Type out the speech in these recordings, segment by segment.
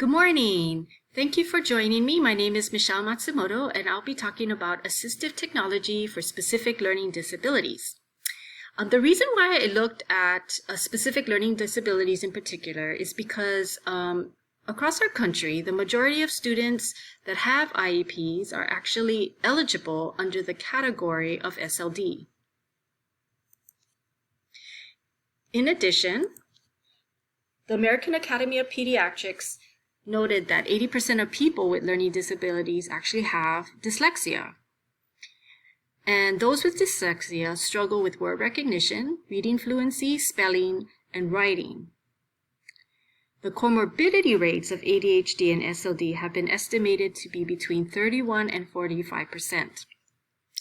Good morning. Thank you for joining me. My name is Michelle Matsumoto, and I'll be talking about assistive technology for specific learning disabilities. The reason why I looked at specific learning disabilities in particular is because across our country, the majority of students that have IEPs are actually eligible under the category of SLD. In addition, the American Academy of Pediatrics noted that 80% of people with learning disabilities actually have dyslexia. And those with dyslexia struggle with word recognition, reading fluency, spelling, and writing. The comorbidity rates of ADHD and SLD have been estimated to be between 31 and 45%.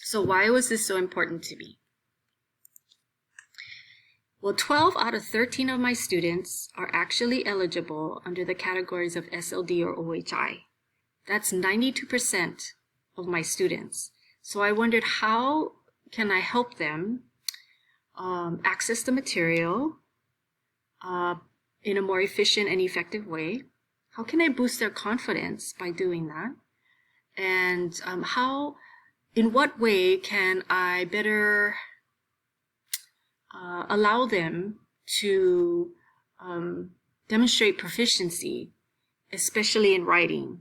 So why was this so important to me? Well, 12 out of 13 of my students are actually eligible under the categories of SLD or OHI. That's 92% of my students. So I wondered, how can I help them access the material in a more efficient and effective way? How can I boost their confidence by doing that? And in what way can I better allow them to demonstrate proficiency, especially in writing?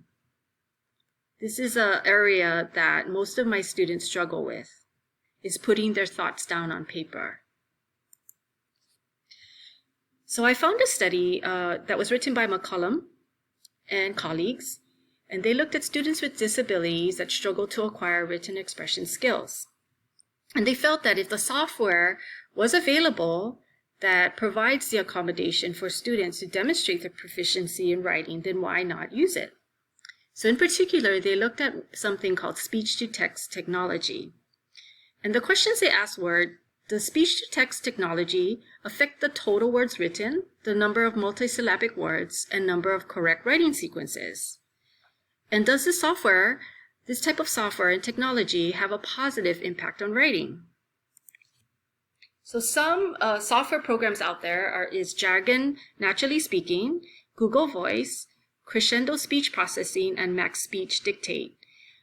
This is an area that most of my students struggle with, is putting their thoughts down on paper. So I found a study that was written by McCollum and colleagues, and they looked at students with disabilities that struggle to acquire written expression skills. And they felt that if the software was available that provides the accommodation for students to demonstrate their proficiency in writing, then why not use it? So in particular, they looked at something called speech-to-text technology. And the questions they asked were, does speech-to-text technology affect the total words written, the number of multisyllabic words, and number of correct writing sequences? And does this type of software and technology have a positive impact on writing? So some software programs out there is Jargon Naturally Speaking, Google Voice, Crescendo Speech Processing, and Max Speech Dictate.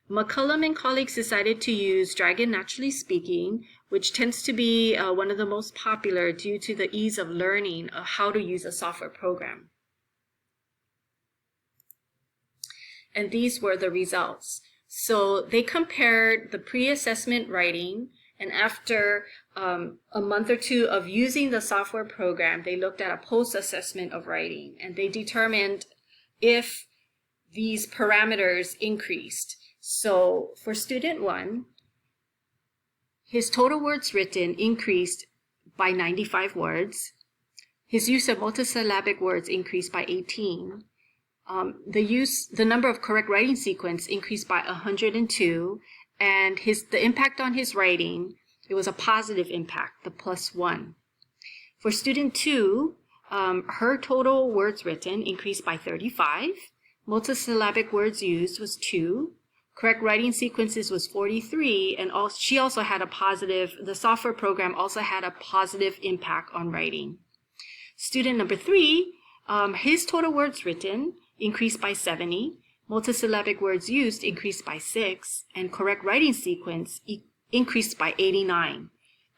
McCollum and colleagues decided to use Jargon Naturally Speaking, which tends to be one of the most popular due to the ease of learning how to use a software program. And these were the results. So they compared the pre-assessment writing, and after a month or two of using the software program, they looked at a post-assessment of writing, and they determined if these parameters increased. So for student 1, his total words written increased by 95 words. His use of multisyllabic words increased by 18. The number of correct writing sequence increased by 102, and the impact on his writing, it was a positive impact, the +1. For student 2, her total words written increased by 35, multisyllabic words used was 2, correct writing sequences was 43, and she also had the software program also had a positive impact on writing. Student number 3, his total words written increased by 70, multisyllabic words used increased by 6, and correct writing sequence increased by 89.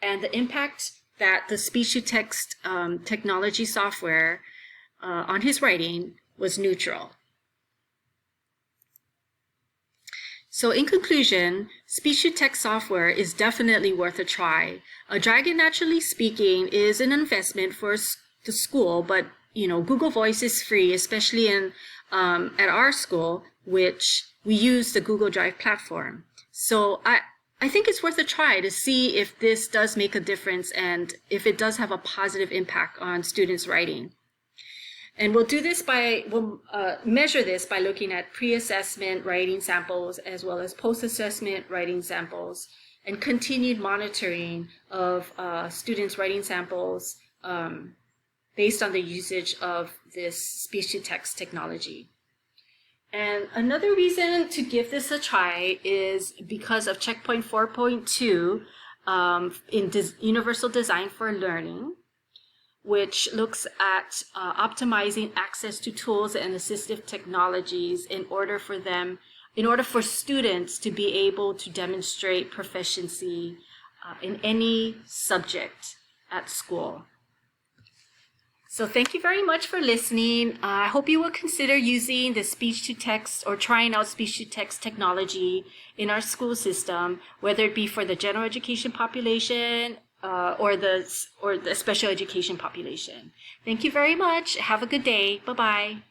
And the impact that the speech-to-text technology software on his writing was neutral. So in conclusion, speech-to-text software is definitely worth a try. Jargon Naturally Speaking is an investment for the school, but Google Voice is free, especially at our school, which we use the Google Drive platform. So I think it's worth a try to see if this does make a difference and if it does have a positive impact on students' writing. And we'll measure this by looking at pre-assessment writing samples as well as post-assessment writing samples, and continued monitoring of students' writing samples based on the usage of this speech-to-text technology. And another reason to give this a try is because of Checkpoint 4.2 in Universal Design for Learning. which looks at optimizing access to tools and assistive technologies in order for students to be able to demonstrate proficiency in any subject at school. So thank you very much for listening. I hope you will consider using the speech-to-text or trying out speech-to-text technology in our school system, whether it be for the general education population or the special education population. Thank you very much. Have a good day. Bye-bye.